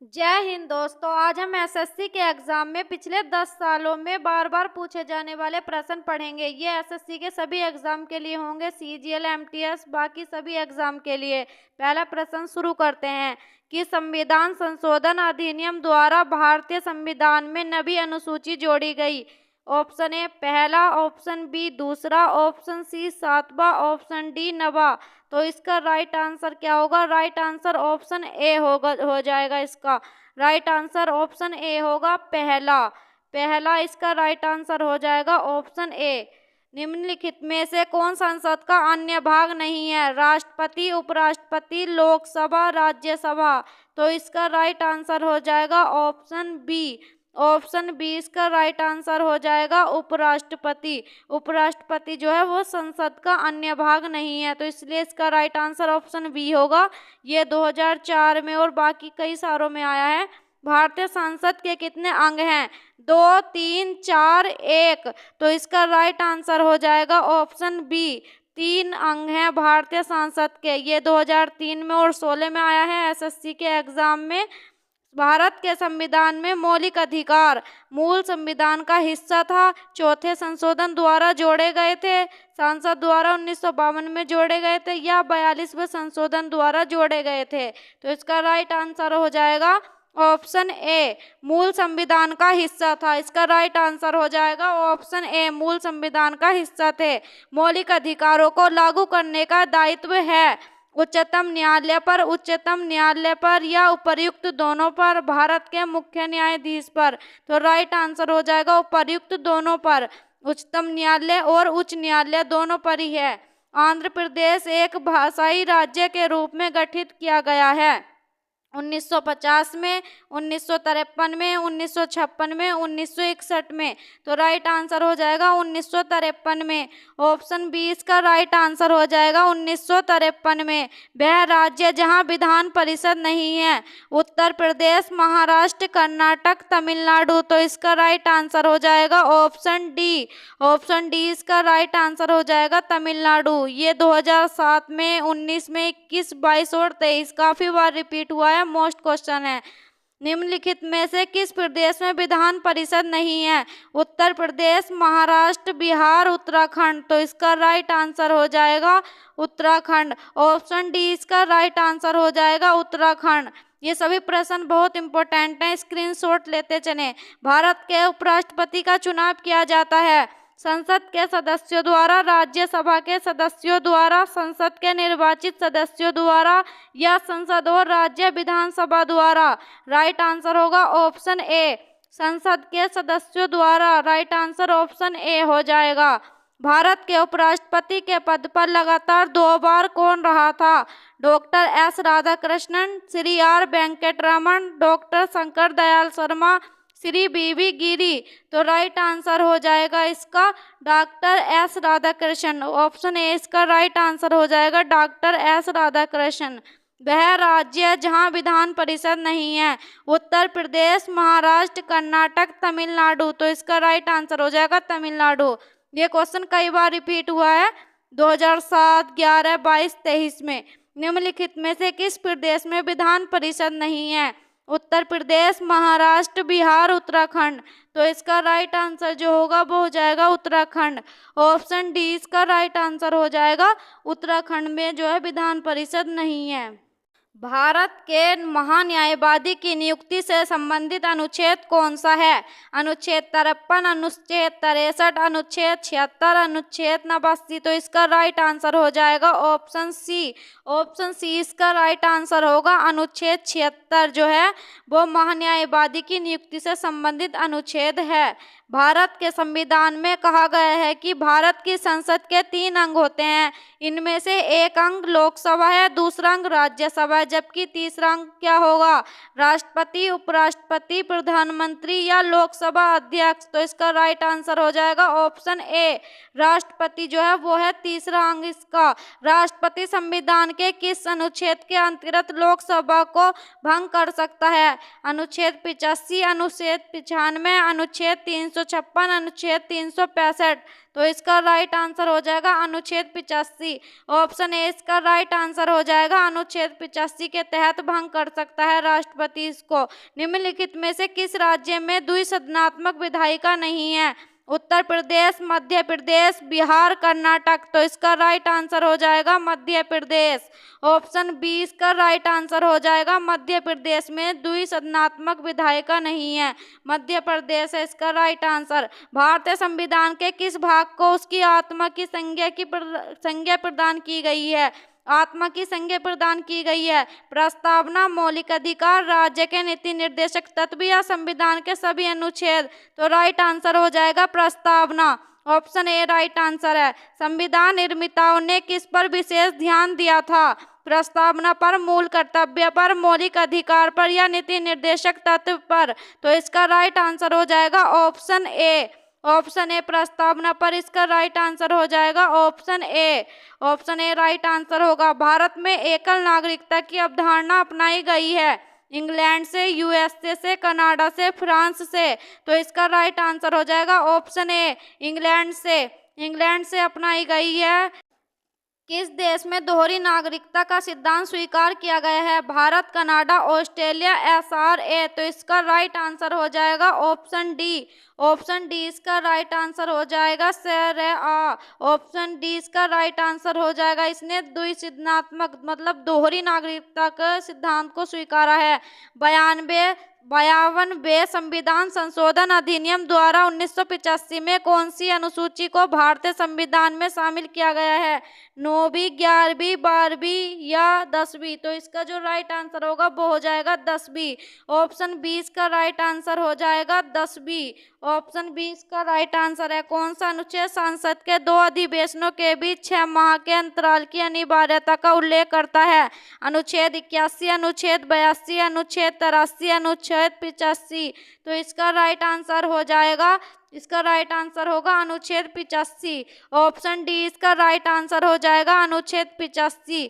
जय हिंद दोस्तों। आज हम एसएससी के एग्जाम में पिछले 10 सालों में बार बार पूछे जाने वाले प्रश्न पढ़ेंगे। ये एसएससी के सभी एग्जाम के लिए होंगे, सीजीएल, एमटीएस, बाकी सभी एग्जाम के लिए। पहला प्रश्न शुरू करते हैं कि संविधान संशोधन अधिनियम द्वारा भारतीय संविधान में नवी अनुसूची जोड़ी गई। ऑप्शन ए पहला, ऑप्शन बी दूसरा, ऑप्शन सी सातवां, ऑप्शन डी नवा। तो इसका राइट आंसर क्या होगा? राइट आंसर ऑप्शन ए हो जाएगा। इसका राइट आंसर ऑप्शन ए होगा, पहला इसका राइट आंसर हो जाएगा ऑप्शन ए। निम्नलिखित में से कौन संसद का अन्य भाग नहीं है? राष्ट्रपति, उपराष्ट्रपति, लोकसभा, राज्यसभा। तो इसका राइट आंसर हो जाएगा ऑप्शन बी इसका राइट आंसर हो जाएगा उपराष्ट्रपति। उपराष्ट्रपति जो है वो संसद का अन्य भाग नहीं है, तो इसलिए इसका राइट आंसर ऑप्शन बी होगा। ये 2004 में और बाकी कई सालों में आया है। भारतीय संसद के कितने अंग हैं? 2, 3, 4, 1। तो इसका राइट आंसर हो जाएगा ऑप्शन बी। 3 अंग हैं भारतीय संसद के। ये 2003 में और 16 में आया है एसएससी के एग्जाम में। भारत के संविधान में मौलिक अधिकार मूल संविधान का हिस्सा था। चौथे संशोधन द्वारा जोड़े गए थे, संसद द्वारा 1952 में जोड़े गए थे, या 42वें संशोधन द्वारा जोड़े गए थे। तो इसका राइट आंसर हो जाएगा ऑप्शन ए, मूल संविधान का हिस्सा था। इसका राइट आंसर हो जाएगा ऑप्शन ए, मूल संविधान का हिस्सा थे। मौलिक अधिकारों को लागू करने का दायित्व है उच्चतम न्यायालय पर या उपर्युक्त दोनों पर, भारत के मुख्य न्यायाधीश पर। तो राइट आंसर हो जाएगा उपर्युक्त दोनों पर। उच्चतम न्यायालय और उच्च न्यायालय दोनों पर ही है। आंध्र प्रदेश एक भाषाई राज्य के रूप में गठित किया गया है 1950 में, 1953 में, 1956 में, 1961 में। तो राइट आंसर हो जाएगा 1953 में। ऑप्शन बी इसका राइट आंसर हो जाएगा 1953 में। वह राज्य जहां विधान परिषद नहीं है? उत्तर प्रदेश, महाराष्ट्र, कर्नाटक, तमिलनाडु। तो इसका राइट आंसर हो जाएगा ऑप्शन डी इसका राइट आंसर हो जाएगा तमिलनाडु। ये 2007 में, 19 में, 21, 22 और 23 काफी बार रिपीट हुआ है, मोस्ट क्वेश्चन है। निम्नलिखित में से किस प्रदेश में विधान परिषद नहीं है? उत्तर प्रदेश, महाराष्ट्र, बिहार, उत्तराखंड। तो इसका राइट आंसर हो जाएगा उत्तराखंड। ऑप्शन डी इसका राइट आंसर हो जाएगा उत्तराखंड। ये सभी प्रश्न बहुत इंपॉर्टेंट हैं, स्क्रीनशॉट लेते चलें। भारत के उपराष्ट्रपति का चुनाव किया जाता है संसद के सदस्यों द्वारा, राज्यसभा के सदस्यों द्वारा, संसद के निर्वाचित सदस्यों द्वारा, या संसद और राज्य विधानसभा द्वारा। राइट आंसर होगा ऑप्शन ए, संसद के सदस्यों द्वारा। राइट आंसर ऑप्शन ए हो जाएगा। भारत के उपराष्ट्रपति के पद पर लगातार 2 बार कौन रहा था? Doctor S Radhakrishnan, Shri R Venkataraman, doctor Shankar Dayal Sharma, Shri B V Giri. तो राइट आंसर हो जाएगा इसका doctor S Radhakrishnan. Option A इसका राइट आंसर हो जाएगा डॉक्टर एस राधाकृष्णन। वह राज्य जहां विधान परिषद नहीं है? उत्तर प्रदेश, महाराष्ट्र, कर्नाटक, तमिलनाडु। तो इसका राइट आंसर हो जाएगा तमिलनाडु। ये क्वेश्चन कई बार रिपीट हुआ है 2007, 11, 22, 23 में। निम्नलिखित में से किस प्रदेश में विधान परिषद नहीं है? उत्तर प्रदेश, महाराष्ट्र, बिहार, उत्तराखंड। तो इसका राइट आंसर जो होगा वो हो जाएगा उत्तराखंड। ऑप्शन डी इसका राइट आंसर हो जाएगा उत्तराखंड में जो है विधान परिषद नहीं है। भारत के महान्यायवादी की नियुक्ति से संबंधित अनुच्छेद कौन सा है? अनुच्छेद 53, अनुच्छेद 63, अनुच्छेद 76, अनुच्छेद 89। तो इसका राइट आंसर हो जाएगा ऑप्शन सी इसका राइट आंसर होगा। अनुच्छेद 76 जो है वो महान्यायवादी की नियुक्ति से संबंधित अनुच्छेद है। भारत के संविधान में कहा गया है कि भारत की संसद के 3 अंग होते हैं। इनमें से एक अंग लोकसभा है, दूसरा अंग राज्यसभा है, जबकि तीसरा अंग क्या होगा? राष्ट्रपति, उपराष्ट्रपति, प्रधानमंत्री या लोकसभा अध्यक्ष। तो इसका राइट आंसर हो जाएगा ऑप्शन ए, राष्ट्रपति जो है वो है तीसरा अंग इसका। राष्ट्रपति संविधान के किस अनुच्छेद के अंतर्गत लोकसभा को भंग कर सकता है? अनुच्छेद 85, अनुच्छेद 95, अनुच्छेद 300 356, अनुच्छेद 365। तो इसका राइट आंसर हो जाएगा अनुच्छेद 85। ऑप्शन ए इसका राइट आंसर हो जाएगा। अनुच्छेद 85 के तहत भंग कर सकता है राष्ट्रपति इसको। निम्नलिखित में से किस राज्य में द्विसदनात्मक विधायिका नहीं है? उत्तर प्रदेश, मध्य प्रदेश, बिहार, कर्नाटक। तो इसका राइट आंसर हो जाएगा मध्य प्रदेश। ऑप्शन बी इसका राइट आंसर हो जाएगा। मध्य प्रदेश में द्विसदनात्मक विधायिका नहीं है, मध्य प्रदेश है इसका राइट आंसर। भारतीय संविधान के किस भाग को उसकी आत्मा की संज्ञा प्रदान की गई है? आत्मा की संज्ञा प्रदान की गई है। प्रस्तावना, मौलिक अधिकार, राज्य के नीति निर्देशक तत्व या संविधान के सभी अनुच्छेद। तो राइट आंसर हो जाएगा प्रस्तावना। ऑप्शन ए राइट आंसर है। संविधान निर्माताओं ने किस पर विशेष ध्यान दिया था? प्रस्तावना पर, मूल कर्तव्य पर, मौलिक अधिकार पर या नीति निर्देशक तत्व पर। तो इसका राइट आंसर हो जाएगा ऑप्शन ए। ऑप्शन ए प्रस्तावना पर इसका राइट आंसर हो जाएगा option A. Option A right answer होगा। भारत में एकल नागरिकता की अवधारणा अपनाई गई है इंग्लैंड से, यूएसए से, कनाडा से, फ्रांस से। तो इसका राइट आंसर हो जाएगा ऑप्शन ए इंग्लैंड से। इंग्लैंड से अपनाई गई है। किस देश में दोहरी नागरिकता का सिद्धांत स्वीकार किया गया है? Bharat, Canada, Australia, SRA. तो इसका राइट आंसर हो जाएगा ऑप्शन डी। ऑप्शन डी इसका राइट आंसर हो जाएगा आ। ऑप्शन डी इसका राइट आंसर हो जाएगा। इसने द्विसदनात्मक मतलब दोहरी नागरिकता के सिद्धांत को स्वीकारा है। 52वें संविधान संशोधन अधिनियम द्वारा 1985 में कौन सी अनुसूची को भारतीय संविधान में शामिल किया गया है? 9वीं, 11वीं, 12वीं या 10वीं। तो इसका जो राइट आंसर होगा वो हो जाएगा 10वीं। ऑप्शन बी इसका राइट आंसर हो जाएगा 10वीं। ऑप्शन बी इसका राइट आंसर है। कौन सा अनुच्छेद संसद के 2 अधिवेशनों के बीच 6 माह के अंतराल की अनिवार्यता का उल्लेख करता है? अनुच्छेद 81, अनुच्छेद 82, अनुच्छेद 83, अनुच्छेद 85। तो इसका राइट आंसर हो जाएगा, इसका राइट आंसर होगा अनुच्छेद 85। ऑप्शन डी इसका राइट आंसर हो जाएगा अनुच्छेद 85।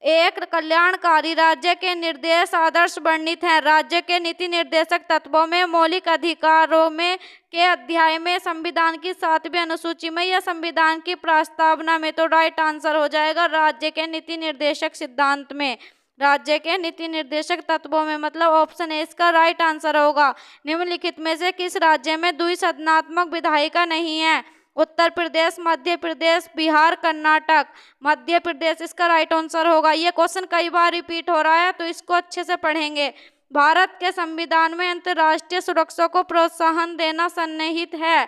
एक कल्याणकारी राज्य के निर्देश आदर्श वर्णित हैं। राज्य के नीति निर्देशक तत्वों में, मौलिक अधिकारों में के अध्याय में, संविधान की 7वीं अनुसूची में या संविधान की प्रस्तावना में। तो राइट आंसर हो जाएगा राज्य के नीति निर्देशक सिद्धांत में, राज्य के नीति निर्देशक तत्वों में, मतलब ऑप्शन ए इसका राइट आंसर होगा। निम्नलिखित में से किस राज्य में द्विसदनात्मक विधायिका नहीं है? उत्तर प्रदेश, मध्य प्रदेश, बिहार, कर्नाटक। मध्य प्रदेश इसका राइट आंसर होगा। ये क्वेश्चन कई बार रिपीट हो रहा है तो इसको अच्छे से पढ़ेंगे। भारत के संविधान में अंतर्राष्ट्रीय सुरक्षा को प्रोत्साहन देना सन्निहित है।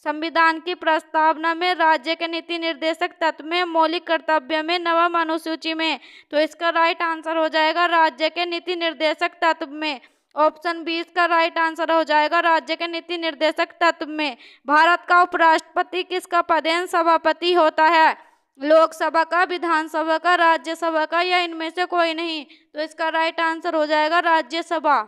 संविधान की प्रस्तावना में, राज्य के नीति निर्देशक तत्व में, मौलिक कर्तव्य में, नवम अनुसूची में। तो इसका राइट आंसर हो जाएगा राज्य के नीति निर्देशक तत्व में। ऑप्शन बी इसका राइट आंसर हो जाएगा राज्य के नीति निर्देशक तत्व में। भारत का उपराष्ट्रपति किसका पदेन सभापति होता है? लोकसभा का, विधानसभा का, राज्यसभा का या इनमें से कोई नहीं। तो इसका राइट आंसर हो जाएगा राज्यसभा।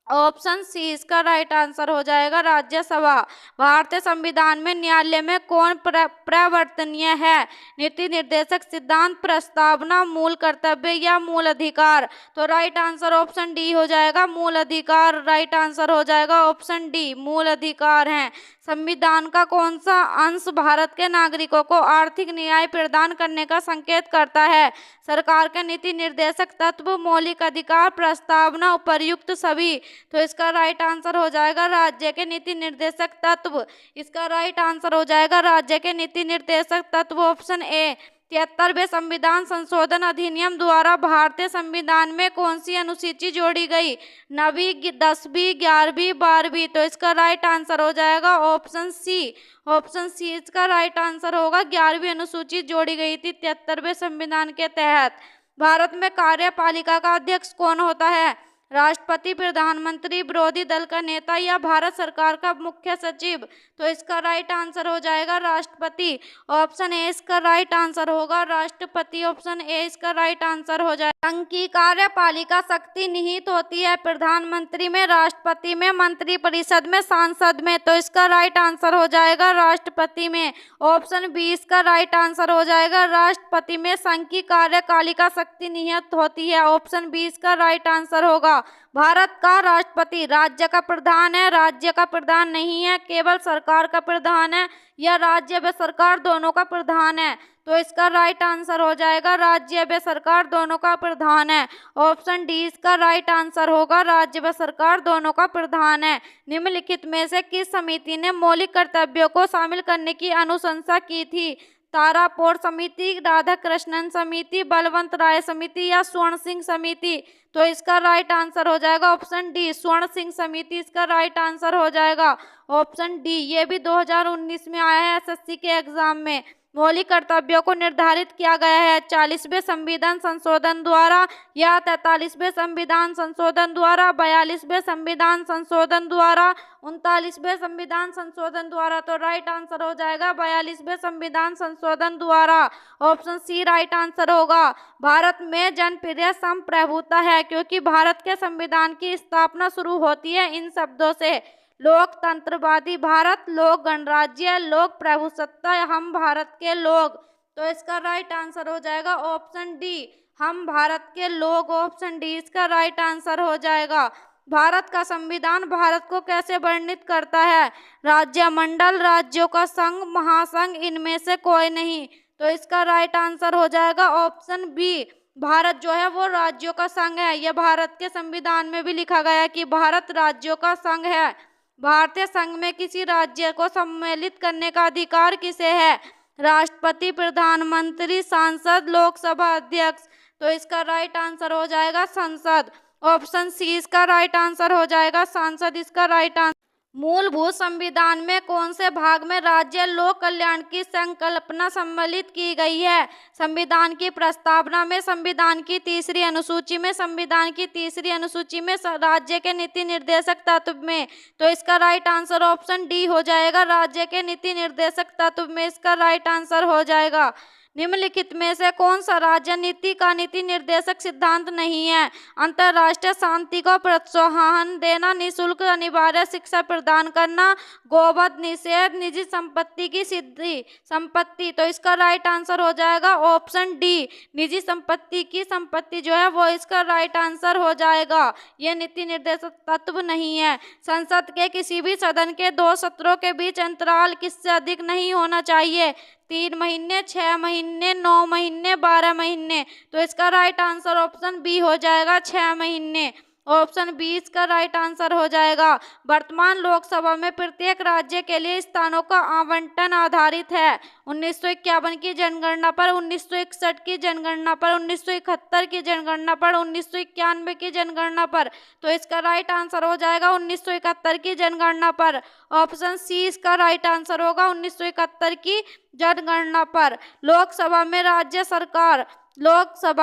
ऑप्शन सी इसका राइट आंसर हो जाएगा राज्यसभा। भारतीय संविधान में न्यायालय में कौन प्रवर्तनीय है? नीति निर्देशक सिद्धांत, प्रस्तावना, मूल कर्तव्य या मूल अधिकार। तो राइट आंसर ऑप्शन डी हो जाएगा मूल अधिकार। राइट आंसर हो जाएगा ऑप्शन डी मूल अधिकार है। संविधान का कौन सा अंश भारत के नागरिकों को आर्थिक न्याय प्रदान करने का संकेत करता है? सरकार के नीति निर्देशक तत्व, मौलिक अधिकार, प्रस्तावना, उपर्युक्त सभी। तो इसका राइट आंसर हो जाएगा राज्य के नीति निर्देशक तत्व। इसका राइट आंसर हो जाएगा राज्य के नीति निर्देशक तत्व, ऑप्शन ए। 73वें संविधान संशोधन अधिनियम द्वारा भारतीय संविधान में कौन सी अनुसूची जोड़ी गई? 9वीं, 10वीं, 11वीं, 12वीं। तो इसका राइट आंसर हो जाएगा ऑप्शन सी। ऑप्शन सी इसका राइट आंसर होगा। 11वीं अनुसूची जोड़ी गई थी 73वें संविधान के तहत। भारत में कार्यपालिका का अध्यक्ष कौन होता है? राष्ट्रपति, प्रधानमंत्री, विरोधी दल का नेता या भारत सरकार का मुख्य सचिव। तो इसका राइट आंसर हो जाएगा राष्ट्रपति। ऑप्शन ए इसका राइट आंसर होगा राष्ट्रपति। ऑप्शन ए इसका राइट आंसर हो जाएगा। संघ की कार्यपालिका शक्ति निहित होती है प्रधानमंत्री में, राष्ट्रपति में, मंत्रिपरिषद में, सांसद में। तो इसका राइट आंसर हो जाएगा राष्ट्रपति में। ऑप्शन बी इसका राइट आंसर हो जाएगा राष्ट्रपति में संघ की कार्यपालिका शक्ति निहित होती है। ऑप्शन बी इसका राइट आंसर होगा। भारत का राष्ट्रपति राज्य का प्रधान है, राज्य का प्रधान नहीं है, केवल सरकार का प्रधान है, या राज्य व सरकार दोनों का प्रधान है? तो इसका राइट आंसर हो जाएगा राज्य व सरकार दोनों का प्रधान है। ऑप्शन डी इसका राइट आंसर होगा, राज्य व सरकार दोनों का प्रधान है। निम्नलिखित में से किस समिति ने मौलिक कर्तव्यों को शामिल करने की अनुशंसा की थी? तारापोर समिति, राधाकृष्णन समिति, बलवंत राय समिति या स्वर्ण सिंह समिति? तो इसका राइट आंसर हो जाएगा ऑप्शन डी, स्वर्ण सिंह समिति इसका राइट आंसर हो जाएगा। ऑप्शन डी, ये भी 2019 में आया है एसएससी के एग्जाम में। मौलिक कर्तव्यों को निर्धारित किया गया है 40वें संविधान संशोधन द्वारा या 43वें संविधान संशोधन द्वारा, 42वें संविधान संशोधन द्वारा, 39वें संविधान संशोधन द्वारा? तो राइट आंसर हो जाएगा 42वें संविधान संशोधन द्वारा। ऑप्शन सी राइट आंसर होगा। भारत में जनप्रिय संप्रभुता है क्योंकि भारत के संविधान की स्थापना शुरू होती है इन शब्दों से: लोकतंत्रवादी भारत, लोक गणराज्य, लोक प्रभुसत्ता, हम भारत के लोग। तो इसका राइट आंसर हो जाएगा ऑप्शन डी, हम भारत के लोग। ऑप्शन डी इसका राइट आंसर हो जाएगा। भारत का संविधान भारत को कैसे वर्णित करता है? राज्यमंडल, राज्यों का संघ, महासंघ, इनमें से कोई नहीं। तो इसका राइट आंसर हो जाएगा ऑप्शन बी, भारत जो है वो राज्यों का संघ है। यह भारत के संविधान में भी लिखा गया है कि भारत राज्यों का संघ है। भारतीय संघ में किसी राज्य को सम्मिलित करने का अधिकार किसे है? राष्ट्रपति, प्रधानमंत्री, सांसद, लोकसभा अध्यक्ष? तो इसका राइट आंसर हो जाएगा संसद। ऑप्शन सी इसका राइट आंसर हो जाएगा, सांसद इसका राइट आंसर। मूलभूत संविधान में कौन से भाग में राज्य लोक कल्याण की संकल्पना सम्मिलित की गई है? संविधान की प्रस्तावना में, संविधान की तीसरी अनुसूची में, संविधान की तीसरी अनुसूची में, राज्य के नीति निर्देशक तत्व में? तो इसका राइट आंसर ऑप्शन डी हो जाएगा, राज्य के नीति निर्देशक तत्व में इसका राइट आंसर हो जाएगा। निम्नलिखित में से कौन सा राज्य नीति का नीति निर्देशक सिद्धांत नहीं है? अंतर्राष्ट्रीय शांति को प्रोत्साहन देना, निःशुल्क अनिवार्य शिक्षा प्रदान करना, गोवध निषेध, निजी संपत्ति की सिद्धि संपत्ति? तो इसका राइट आंसर हो जाएगा ऑप्शन डी, निजी संपत्ति की संपत्ति जो है वो इसका राइट आंसर हो जाएगा। ये नीति निर्देशक तत्व नहीं है। संसद के किसी भी सदन के 2 सत्रों के बीच अंतराल किससे अधिक नहीं होना चाहिए? 3 महीने, 6 महीने, 9 महीने, 12 महीने? तो इसका राइट आंसर ऑप्शन बी हो जाएगा, 6 महीने। ऑप्शन बी इसका राइट आंसर हो जाएगा। वर्तमान लोकसभा में प्रत्येक राज्य के लिए स्थानों का आवंटन आधारित है 1951 की जनगणना पर, 1961 की जनगणना पर, 1971 की जनगणना पर, 1991 की जनगणना पर? तो इसका राइट आंसर हो जाएगा 1971 की जनगणना पर। ऑप्शन सी इसका राइट आंसर होगा, 1971 की जनगणना पर। लोकसभा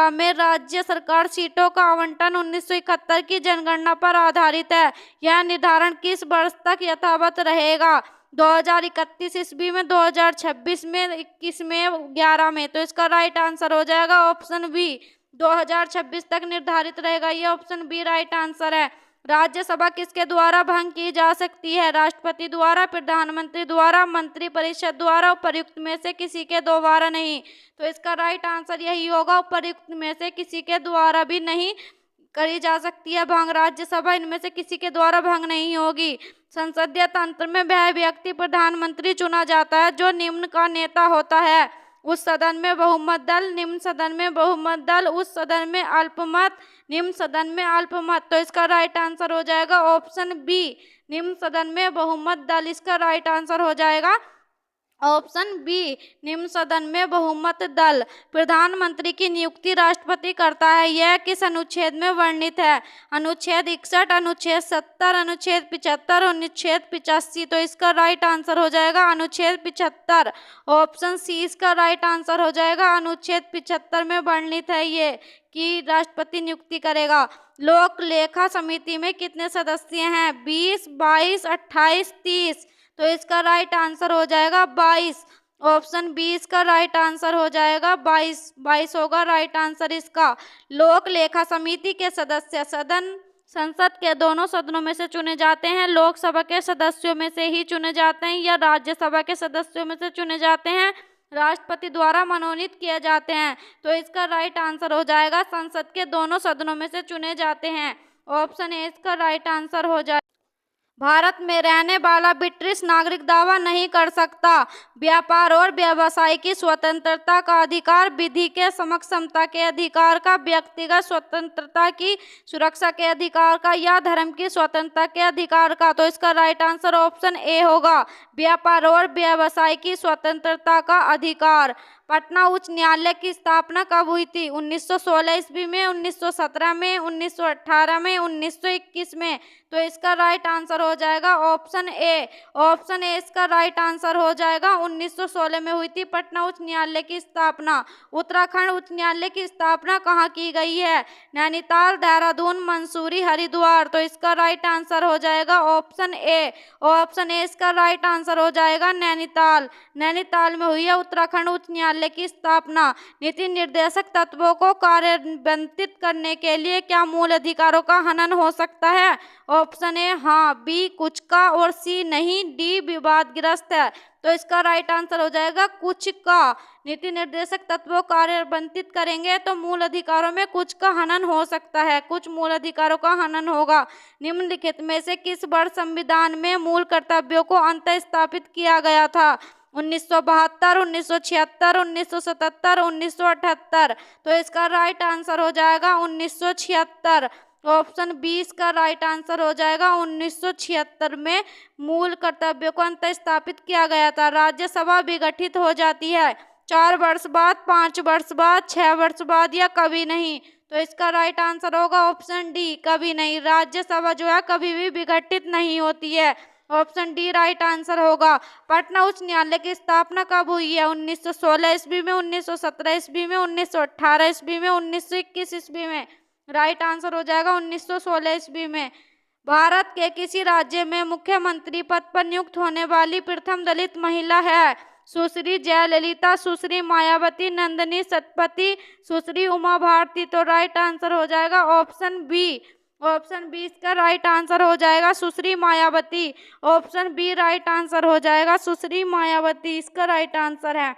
में राज्य सरकार सीटों का आवंटन 1971 की जनगणना पर आधारित है। यह निर्धारण किस वर्ष तक यथावत रहेगा? 2031 ईस्वी में, 2026 में, 21 में, 11 में? तो इसका राइट आंसर हो जाएगा ऑप्शन बी, 2026 तक निर्धारित रहेगा। ये ऑप्शन बी राइट आंसर है। राज्यसभा किसके द्वारा भंग की जा सकती है? राष्ट्रपति द्वारा, प्रधानमंत्री द्वारा, मंत्रिपरिषद द्वारा, उपर्युक्त में से किसी के द्वारा नहीं? तो इसका राइट आंसर यही होगा, उपर्युक्त में से किसी के द्वारा भी नहीं करी जा सकती है भंग। राज्यसभा इनमें से किसी के द्वारा भंग नहीं होगी। संसदीय तंत्र में वह व्यक्ति प्रधानमंत्री चुना जाता है जो निम्न का नेता होता है: उस सदन में बहुमत दल, निम्न सदन में बहुमत दल, उस सदन में अल्पमत, निम्न सदन में अल्पमत? तो इसका राइट आंसर हो जाएगा ऑप्शन बी, निम्न सदन में बहुमत दल इसका राइट आंसर हो जाएगा। ऑप्शन बी, निम्न सदन में बहुमत दल। प्रधानमंत्री की नियुक्ति राष्ट्रपति करता है, यह किस अनुच्छेद में वर्णित है? अनुच्छेद 61, अनुच्छेद 70, अनुच्छेद 75, अनुच्छेद 85? तो इसका राइट आंसर हो जाएगा अनुच्छेद 75। ऑप्शन सी इसका राइट आंसर हो जाएगा, अनुच्छेद 75 में वर्णित है ये कि राष्ट्रपति नियुक्ति करेगा। लोक लेखा समिति में कितने सदस्य हैं? 20, 22, 28, 30? तो इसका राइट आंसर हो जाएगा 22। ऑप्शन बी इसका राइट आंसर हो जाएगा 22 होगा राइट आंसर इसका। लोक लेखा समिति के सदस्य संसद के दोनों सदनों में से चुने जाते हैं, लोकसभा के सदस्यों में से ही चुने जाते हैं या राज्यसभा के सदस्यों में से चुने जाते हैं, राष्ट्रपति द्वारा मनोनीत किए जाते हैं? तो इसका राइट आंसर हो जाएगा संसद के दोनों सदनों में से चुने जाते हैं। ऑप्शन ए इसका राइट आंसर हो जाए। भारत में रहने वाला ब्रिटिश नागरिक दावा नहीं कर सकता। व्यापार और व्यवसाय की स्वतंत्रता का अधिकार, विधि के समक्षमता के अधिकार का, व्यक्तिगत स्वतंत्रता की सुरक्षा के अधिकार का, या धर्म की स्वतंत्रता के अधिकार का। तो इसका राइट आंसर ऑप्शन ए होगा, व्यापार और व्यवसाय की स्वतंत्रता का अधिकार। पटना उच्च न्यायालय की स्थापना कब हुई थी? 1916 ईस्वी में, 1917 में, 1918 में, 1921 में। तो इसका राइट आंसर हो जाएगा ऑप्शन ए। ऑप्शन ए इसका राइट आंसर हो जाएगा। 1916 में हुई थी पटना उच्च न्यायालय की स्थापना। उत्तराखंड उच्च न्यायालय की स्थापना कहाँ की गई है? नैनीताल, देहरादून, मंसूरी, हरिद्वार। तो इसका राइट आंसर हो जाएगा ऑप्शन ए। ऑप्शन ए इसका राइट आंसर हो जाएगा नैनीताल। नैनीताल में हुई है उत्तराखंड उच्च न्यायालय की स्थापना। नीति निर्देशक तत्वों को कार्यान्वित करने के लिए क्या मूल अधिकारों का हनन हो सकता है? ऑप्शन ए हाँ, बी कुछ का, और सी नहीं, डी विवादग्रस्त है। तो इसका राइट आंसर हो जाएगा कुछ का। नीति निर्देशक तत्वों कार्यान्वित करेंगे तो मूल अधिकारों में कुछ का हनन हो सकता है, कुछ मूल अधिकारों का हनन होगा। निम्नलिखित में से किस वर्ष संविधान में मूल कर्तव्यों को अंतः स्थापित किया गया था? 1972, 1976, 1977, 1978। तो इसका राइट आंसर हो जाएगा 1976। ऑप्शन 20 का राइट आंसर हो जाएगा। 1976 में मूल कर्तव्यों को अंतः स्थापित किया गया था। राज्यसभा विघटित हो जाती है 4 वर्ष बाद, 5 वर्ष बाद, 6 वर्ष बाद, या कभी नहीं। तो इसका राइट आंसर होगा ऑप्शन डी, कभी नहीं। राज्यसभा जो है कभी भी विघटित नहीं होती है। ऑप्शन डी राइट आंसर होगा। पटना उच्च न्यायालय की स्थापना कब हुई है? 1916 ईस्वी में, 1917 ईस्वी में, 1918 ईस्वी में, 1921 ईस्वी में। राइट आंसर हो जाएगा 1916 ईस्वी में। भारत के किसी राज्य में मुख्यमंत्री पद पर नियुक्त होने वाली प्रथम दलित महिला है? सुश्री जयललिता, सुश्री मायावती, नंदिनी सतपथी, सुश्री उमा भारती। तो राइट आंसर हो जाएगा ऑप्शन बी। ऑप्शन बी इसका राइट आंसर हो जाएगा Sushri Mayawati. Option B right answer हो जाएगा सुश्री मायावती, इसका राइट आंसर है।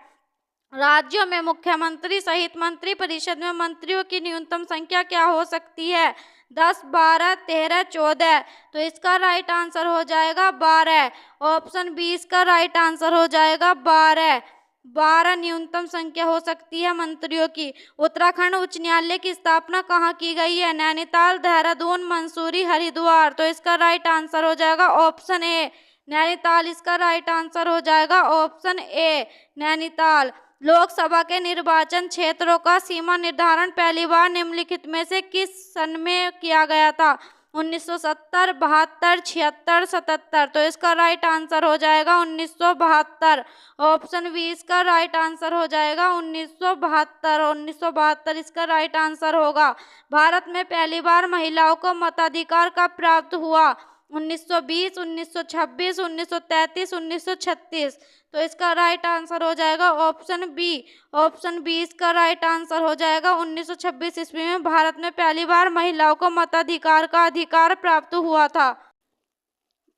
राज्यों में मुख्यमंत्री सहित मंत्री परिषद में मंत्रियों की न्यूनतम संख्या क्या हो सकती है? 10, 12, 13, 14। तो इसका राइट आंसर हो जाएगा 12। ऑप्शन बी इसका राइट आंसर हो जाएगा 12। 12 न्यूनतम संख्या हो सकती है मंत्रियों की। उत्तराखंड उच्च न्यायालय की स्थापना कहाँ की गई है? नैनीताल, देहरादून, मंसूरी, हरिद्वार। तो इसका राइट आंसर हो जाएगा ऑप्शन ए, नैनीताल। इसका राइट आंसर हो जाएगा ऑप्शन ए, नैनीताल। लोकसभा के निर्वाचन क्षेत्रों का सीमा निर्धारण पहली बार निम्नलिखित में से किस सन में किया गया था? 1970, 72, 76, 77। तो इसका राइट आंसर हो जाएगा 1972। ऑप्शन बी इसका राइट आंसर हो जाएगा 1972। 1972 इसका राइट आंसर होगा। भारत में पहली बार महिलाओं को मताधिकार कब प्राप्त हुआ? 1920, 1926, 1933, 1936। तो इसका राइट आंसर हो जाएगा ऑप्शन बी। ऑप्शन बी इसका राइट आंसर हो जाएगा। 1926 ईस्वी में भारत में पहली बार महिलाओं को मताधिकार का अधिकार प्राप्त हुआ था।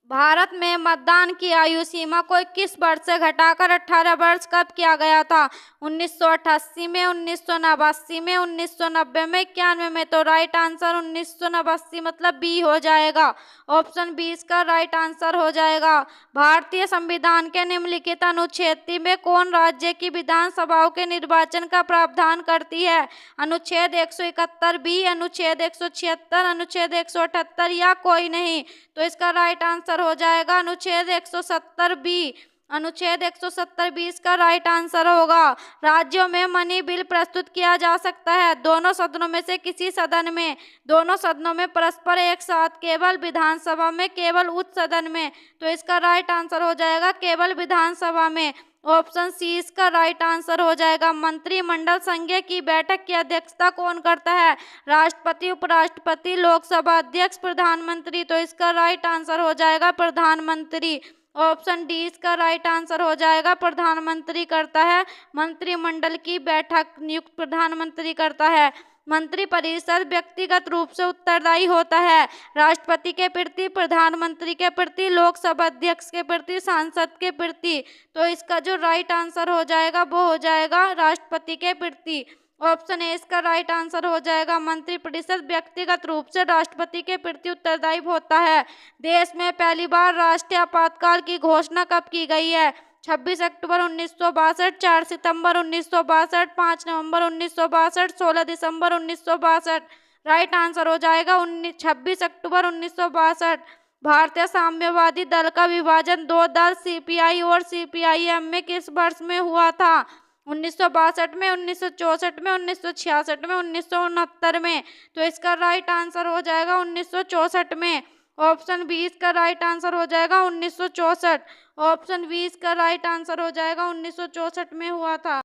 भारत में मतदान की आयु सीमा को 21 वर्ष से घटाकर 18 वर्ष कब किया गया था? 1988 में, 1989 में, 1990 में, 91 में। तो राइट आंसर 1989 मतलब बी हो जाएगा। ऑप्शन बी इसका राइट आंसर हो जाएगा। भारतीय संविधान के निम्नलिखित अनुच्छेद में कौन राज्य की विधानसभाओं के निर्वाचन का प्रावधान करती है? अनुच्छेद 171 बी, अनुच्छेद 176, अनुच्छेद 178, या कोई नहीं। तो इसका राइट आंसर हो जाएगा अनुच्छेद 170 बी। अनुच्छेद 170 बी इसका राइट आंसर होगा। राज्यों में मनी बिल प्रस्तुत किया जा सकता है दोनों सदनों में से किसी सदन में? दोनों सदनों में, परस्पर एक साथ, केवल विधानसभा में, केवल उच्च सदन में। तो इसका राइट आंसर हो जाएगा केवल विधानसभा में। ऑप्शन सी इसका राइट आंसर हो जाएगा। मंत्रिमंडल संघ की बैठक की अध्यक्षता कौन करता है? राष्ट्रपति, उपराष्ट्रपति, लोकसभा अध्यक्ष, प्रधानमंत्री। तो इसका राइट आंसर हो जाएगा प्रधानमंत्री। ऑप्शन डी इसका राइट आंसर हो जाएगा। प्रधानमंत्री करता है मंत्रिमंडल की बैठक, नियुक्त प्रधानमंत्री करता है। मंत्रिपरिषद व्यक्तिगत रूप से उत्तरदायी होता है राष्ट्रपति के प्रति, प्रधानमंत्री के प्रति, लोकसभा अध्यक्ष के प्रति, सांसद के प्रति। तो इसका जो राइट आंसर हो जाएगा वो हो जाएगा राष्ट्रपति के प्रति। ऑप्शन ए इसका राइट आंसर हो जाएगा। मंत्रिपरिषद व्यक्तिगत रूप से राष्ट्रपति के प्रति उत्तरदायी होता है। देश में पहली बार राष्ट्रीय आपातकाल की घोषणा कब की गई है? 26 अक्टूबर 1962, 4 सितंबर 1962, 5 नवंबर 1962, 16 दिसंबर 1962। राइट आंसर हो जाएगा 26 अक्टूबर 1962। भारतीय साम्यवादी दल का विभाजन दो दल सीपीआई और सीपीआईएम में किस वर्ष में हुआ था? 1962 में, 1964 में, 1966 में, 1969 में। तो इसका राइट आंसर हो जाएगा 1964 में। ऑप्शन 20 का राइट आंसर हो जाएगा 1964। ऑप्शन 20 का राइट आंसर हो जाएगा 1964 में हुआ था।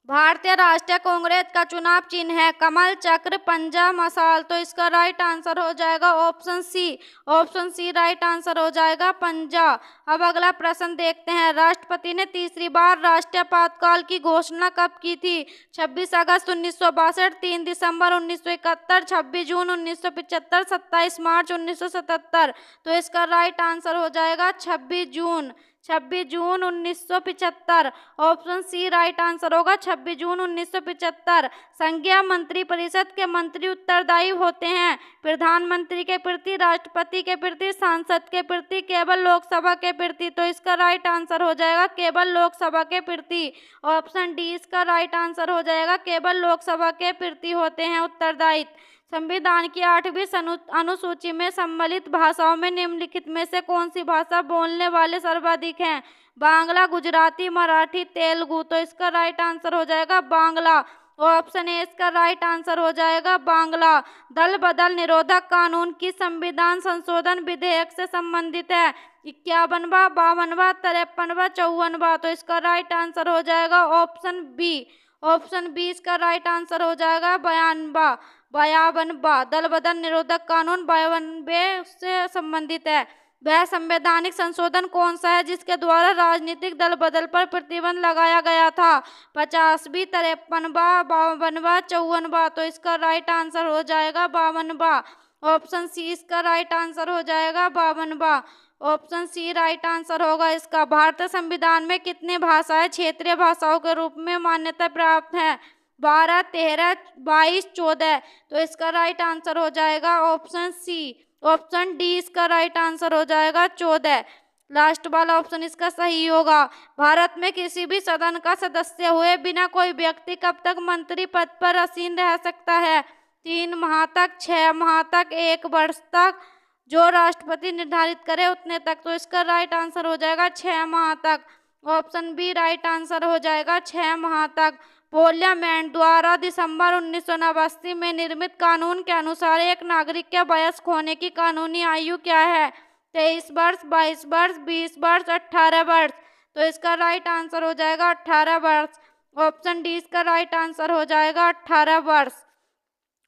भारतीय राष्ट्रीय कांग्रेस का चुनाव चिन्ह है कमल, चक्र, पंजा, मशाल। तो इसका राइट आंसर हो जाएगा option C. Option C right answer हो जाएगा पंजा। अब अगला प्रश्न देखते हैं। राष्ट्रपति ने तीसरी बार राष्ट्रीय आपातकाल की घोषणा कब की थी? 26 अगस्त 1962, 3 दिसंबर 1971, 26 जून 1975, 27 मार्च 1977। तो इसका राइट आंसर हो जाएगा 26 जून। 26 जून 1975। ऑप्शन सी राइट आंसर होगा 26 जून 1975। संघीय मंत्रिपरिषद के मंत्री उत्तरदायी होते हैं प्रधानमंत्री के प्रति, राष्ट्रपति के प्रति, सांसद के प्रति, केवल लोकसभा के प्रति। तो इसका राइट आंसर हो जाएगा केवल लोकसभा के प्रति। ऑप्शन डी इसका राइट आंसर हो जाएगा केवल लोकसभा के प्रति होते हैं उत्तरदायी। संविधान की 8वीं अनुसूची में सम्मिलित भाषाओं में निम्नलिखित में से कौन सी भाषा बोलने वाले सर्वाधिक हैं? बांग्ला, गुजराती, मराठी, तेलुगु। तो इसका राइट आंसर हो जाएगा बांग्ला। ऑप्शन ए इसका राइट आंसर हो जाएगा बांग्ला। दल बदल निरोधक कानून की संविधान संशोधन विधेयक से संबंधित है 51वां, 52वां, 53वां, 54वां। तो इसका राइट आंसर हो जाएगा ऑप्शन बी। ऑप्शन बी इसका राइट आंसर हो जाएगा 52वां। दल बदल निरोधक कानून 52वें से संबंधित है। वह संवैधानिक संशोधन कौन सा है जिसके द्वारा राजनीतिक दल बदल पर प्रतिबंध लगाया गया था? 50वीं, 53वां, 52वां, 54वां। तो इसका राइट आंसर हो जाएगा 52वां। ऑप्शन सी इसका राइट आंसर हो जाएगा 52वां। ऑप्शन सी राइट आंसर होगा इसका। भारतीय संविधान में कितने भाषाएं क्षेत्रीय भाषाओं के रूप में मान्यता प्राप्त है? 12, 13, 22, 14। तो इसका राइट आंसर हो जाएगा ऑप्शन सी। ऑप्शन डी इसका राइट आंसर हो जाएगा 14। लास्ट वाला ऑप्शन इसका सही होगा। भारत में किसी भी सदन का सदस्य हुए बिना कोई व्यक्ति कब तक मंत्री पद पर आसीन रह सकता है? 3 माह तक, 6 माह तक, 1 वर्ष तक, जो राष्ट्रपति निर्धारित करे उतने तक। तो इसका राइट आंसर हो जाएगा 6 माह तक। ऑप्शन बी राइट आंसर हो जाएगा 6 माह तक। पार्लियामेंट द्वारा दिसंबर 1989 में निर्मित कानून के अनुसार एक नागरिक के वयस्क होने की कानूनी आयु क्या है? 23 वर्ष, 22 वर्ष, 20 वर्ष, 18 वर्ष। तो इसका राइट आंसर हो जाएगा 18 वर्ष। ऑप्शन डी इसका राइट आंसर हो जाएगा 18 वर्ष।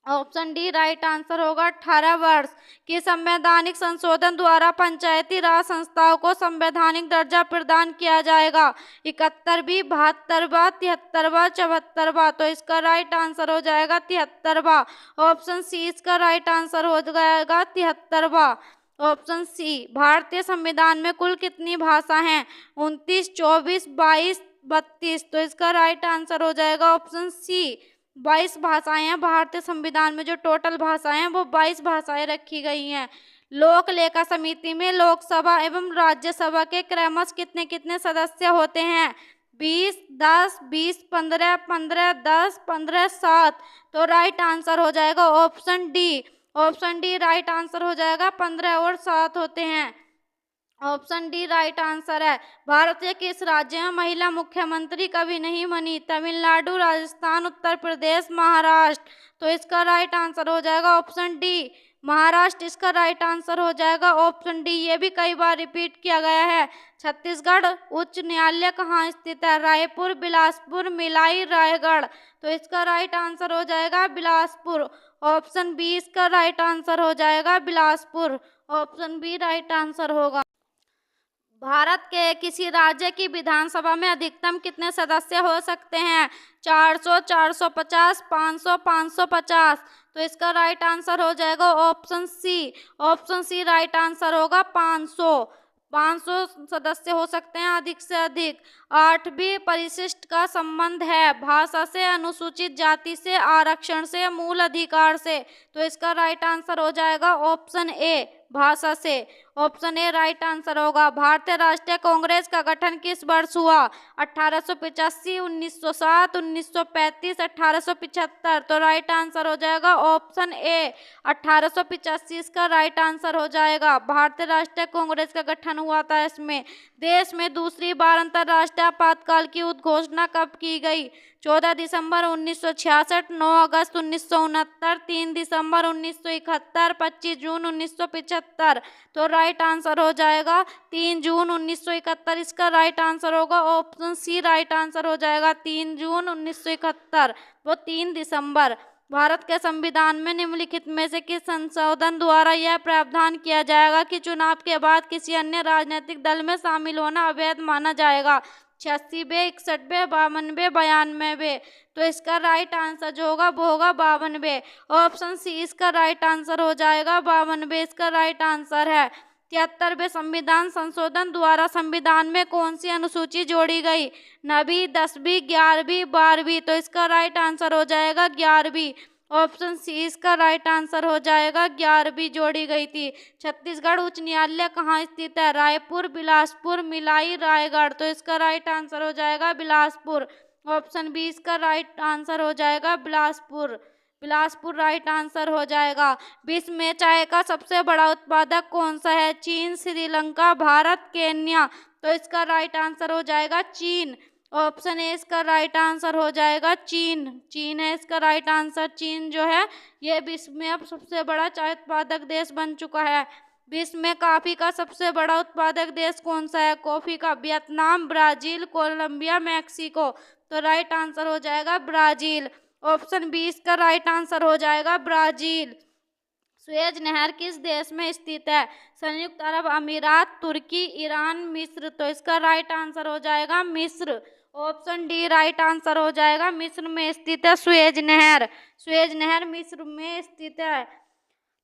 ऑप्शन डी राइट आंसर होगा 18 वर्ष। कि संवैधानिक संशोधन द्वारा पंचायती राज संस्थाओं को संवैधानिक दर्जा प्रदान किया जाएगा? 71वीं, 72वां, 73वां, 74वां। तो इसका राइट आंसर हो जाएगा 73वां। ऑप्शन सी इसका राइट आंसर हो जाएगा 73वां। Option C. भारतीय संविधान में कुल कितनी भाषा हैं? 29, 24, 22, 32। तो इसका राइट आंसर हो जाएगा ऑप्शन सी। 22 भाषाएं हैं भारतीय संविधान में। जो टोटल भाषाएं हैं वो 22 भाषाएं रखी गई हैं। लोक लेखा समिति में लोकसभा एवं राज्यसभा के क्रमश कितने कितने सदस्य होते हैं? 20, 10, 20, 15, 15, 10, 15, 7। तो राइट आंसर हो जाएगा option D. Option D right answer हो जाएगा 15 और 7 होते हैं। ऑप्शन डी राइट आंसर है। भारत के किस राज्य में महिला मुख्यमंत्री कभी नहीं बनी? तमिलनाडु, राजस्थान, उत्तर प्रदेश, महाराष्ट्र। तो इसका राइट आंसर हो जाएगा ऑप्शन डी, महाराष्ट्र इसका राइट आंसर हो जाएगा ऑप्शन डी। ये भी कई बार रिपीट किया गया है। छत्तीसगढ़ उच्च न्यायालय कहाँ स्थित है? रायपुर, बिलासपुर, भिलाई, रायगढ़। तो इसका राइट आंसर हो जाएगा बिलासपुर। ऑप्शन बी इसका राइट आंसर हो जाएगा Bilaspur. Option B right answer होगा। भारत के किसी राज्य की विधानसभा में अधिकतम कितने सदस्य हो सकते हैं? 400, 450, 500, 550। तो इसका राइट आंसर हो जाएगा option C. Option C right answer होगा 500। 500 सदस्य हो सकते हैं अधिक से अधिक। 8वीं परिशिष्ट का संबंध है भाषा से, अनुसूचित जाति से, आरक्षण से, मूल अधिकार से। तो इसका राइट आंसर हो जाएगा ऑप्शन ए, भाषा से। ऑप्शन ए राइट आंसर होगा। भारतीय राष्ट्रीय कांग्रेस का गठन किस वर्ष हुआ? 1885, 1907, 1935, 1875। तो राइट आंसर हो जाएगा ऑप्शन ए, 1885 इसका राइट आंसर हो जाएगा। भारतीय राष्ट्रीय कांग्रेस का गठन हुआ था इसमें। देश में दूसरी बार अंतर्राष्ट्रीय आपातकाल की उद्घोषणा कब की गई? 14 दिसंबर 1966, 9 अगस्त 1969, 3 दिसंबर 1971, 25 जून 1975। तो राइट आंसर हो जाएगा 3 जून 1971 इसका राइट आंसर होगा। ऑप्शन सी राइट आंसर हो जाएगा 3 जून 1971, वो 3 दिसंबर। भारत के संविधान में निम्नलिखित में से किस संशोधन द्वारा यह प्रावधान किया जाएगा कि चुनाव के बाद किसी अन्य राजनीतिक दल में शामिल होना अवैध माना जाएगा? 86वें, 61वें, 52वें, 92वें। तो इसका राइट आंसर जो होगा वो होगा 52वें। ऑप्शन सी इसका राइट आंसर हो जाएगा 52वें इसका राइट आंसर है। 73वें संविधान संशोधन द्वारा संविधान में कौन सी अनुसूची जोड़ी गई? 9वीं, 10वीं, 11वीं, 12वीं। तो इसका राइट आंसर हो जाएगा 11वीं। ऑप्शन सी इसका राइट आंसर हो जाएगा 11वीं जोड़ी गई थी। छत्तीसगढ़ उच्च न्यायालय कहाँ स्थित है? रायपुर, बिलासपुर, भिलाई, रायगढ़। तो इसका राइट आंसर हो जाएगा बिलासपुर। ऑप्शन बी इसका राइट आंसर हो जाएगा बिलासपुर। बिलासपुर राइट आंसर हो जाएगा। विश्व में चाय का सबसे बड़ा उत्पादक कौन सा है? चीन, श्रीलंका, भारत, केन्या। तो इसका राइट आंसर हो जाएगा चीन। ऑप्शन ए इसका राइट आंसर हो जाएगा चीन। चीन है इसका राइट आंसर। चीन जो है ये विश्व में अब सबसे बड़ा चाय उत्पादक देश बन चुका है। विश्व में कॉफी का सबसे बड़ा उत्पादक देश कौन सा है? कॉफी का वियतनाम, ब्राजील, कोलंबिया, मैक्सिको। तो राइट आंसर हो जाएगा ब्राजील। ऑप्शन बी इसका राइट आंसर हो जाएगा ब्राजील। सुएज नहर किस देश में स्थित है? संयुक्त अरब अमीरात, तुर्की, ईरान, मिस्र। तो इसका राइट आंसर हो जाएगा मिस्र। ऑप्शन डी राइट आंसर हो जाएगा। मिस्र में स्थित है सुएज नहर। सुएज नहर मिस्र में स्थित है।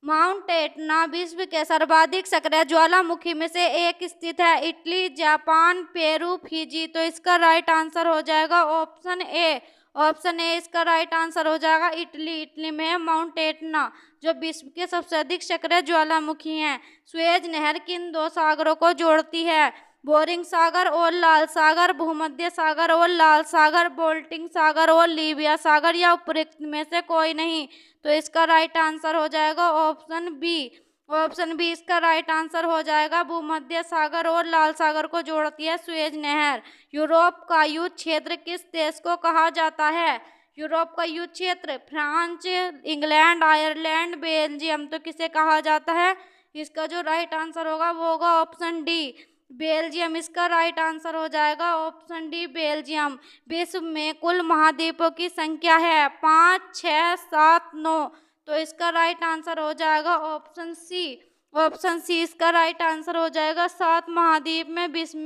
माउंट एटना विश्व के सर्वाधिक सक्रिय ज्वालामुखी में से एक स्थित है। Italy, Japan, Peru, Fiji. तो इसका राइट आंसर हो जाएगा ऑप्शन ए। ऑप्शन ए इसका राइट आंसर हो जाएगा इटली। इटली में है माउंट एटना जो विश्व के सबसे अधिक सक्रिय ज्वालामुखी हैं। सुएज नहर किन दो सागरों को जोड़ती है? बोरिंग सागर और लाल सागर, भूमध्य सागर और लाल सागर, बाल्टिक सागर और लीबिया सागर, या उपरोक्त में से कोई नहीं। तो इसका राइट आंसर हो जाएगा ऑप्शन बी। ऑप्शन बी इसका राइट आंसर हो जाएगा। भूमध्य सागर और लाल सागर को जोड़ती है सुएज नहर। यूरोप का युद्ध क्षेत्र किस देश को कहा जाता है? यूरोप का युद्ध क्षेत्र फ्रांस, इंग्लैंड, आयरलैंड, बेल्जियम। तो किसे कहा जाता है? इसका जो राइट आंसर होगा वो होगा ऑप्शन डी, बेल्जियम इसका राइट आंसर हो जाएगा। Option D Belgium. विश्व में कुल महाद्वीपों की संख्या है 5, 6, 7, 9। तो इसका राइट आंसर हो जाएगा ऑप्शन सी। ऑप्शन सी इसका राइट आंसर हो जाएगा। 7 महाद्वीप में विश्व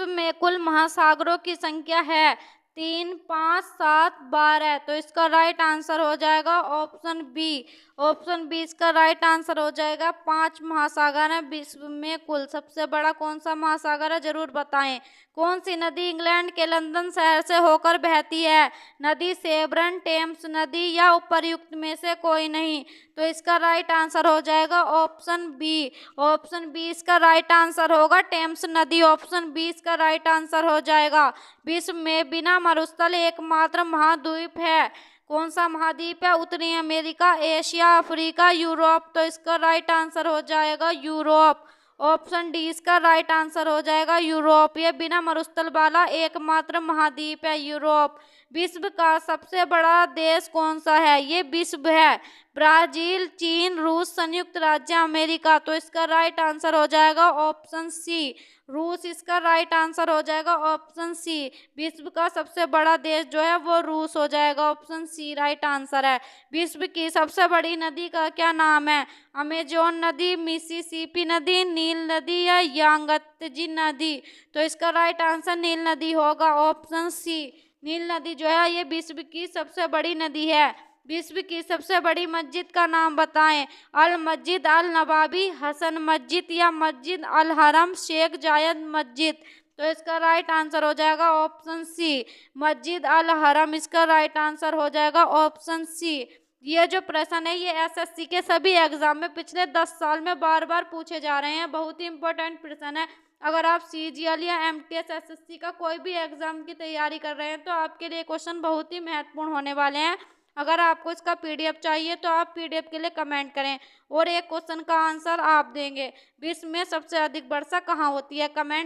में कुल महासागरों की संख्या है 3, 5, 7, 12। तो इसका राइट आंसर हो जाएगा ऑप्शन बी। ऑप्शन बी इसका राइट आंसर हो जाएगा। 5 महासागर है विश्व में कुल। सबसे बड़ा कौन सा महासागर है जरूर बताएं। कौन सी नदी इंग्लैंड के लंदन शहर से होकर बहती है? नदी सेब्रन, टेम्स नदी, या उपर्युक्त में से कोई नहीं। तो इसका राइट आंसर हो जाएगा ऑप्शन बी। ऑप्शन बी इसका राइट आंसर होगा टेम्स नदी। ऑप्शन बी इसका राइट आंसर हो जाएगा। विश्व में बिना मरुस्थल एकमात्र महाद्वीप है। कौन सा महाद्वीप है? उत्तरी अमेरिका, एशिया, अफ्रीका, यूरोप। तो इसका राइट आंसर हो जाएगा यूरोप। ऑप्शन डी इसका राइट आंसर हो जाएगा यूरोप। ये बिना मरुस्थल वाला एकमात्र महाद्वीप है यूरोप। विश्व का सबसे बड़ा देश कौन सा है? ये विश्व है ब्राजील, चीन, रूस, संयुक्त राज्य अमेरिका। तो इसका राइट आंसर हो जाएगा ऑप्शन सी, रूस इसका राइट आंसर हो जाएगा। ऑप्शन सी विश्व का सबसे बड़ा देश जो है वो रूस हो जाएगा। ऑप्शन सी राइट आंसर है। विश्व की सबसे बड़ी नदी का क्या नाम है? अमेजोन नदी, मिसिसिपी नदी, नील नदी, या यांगत्जे नदी। तो इसका राइट आंसर नील नदी होगा। ऑप्शन सी नील नदी जो है ये विश्व की सबसे बड़ी नदी है। विश्व की सबसे बड़ी मस्जिद का नाम बताएं। अल मस्जिद अल नबावी, हसन मस्जिद या मस्जिद अल हरम, शेख जायद मस्जिद। तो इसका राइट आंसर हो जाएगा ऑप्शन सी, मस्जिद अल हरम। इसका राइट आंसर हो जाएगा ऑप्शन सी। ये जो प्रश्न है ये एसएससी के सभी एग्जाम में पिछले 10 साल में बार बार पूछे जा रहे हैं। बहुत ही इंपॉर्टेंट प्रश्न है। अगर आप सीजीएल या एमटीएस एसएससी का कोई भी एग्जाम की तैयारी कर रहे हैं तो आपके लिए क्वेश्चन बहुत ही महत्वपूर्ण होने वाले हैं। अगर आपको इसका पीडीएफ चाहिए तो आप पीडीएफ के लिए कमेंट करें और एक क्वेश्चन का आंसर आप देंगे। विश्व में सबसे अधिक वर्षा कहाँ होती है? कमेंट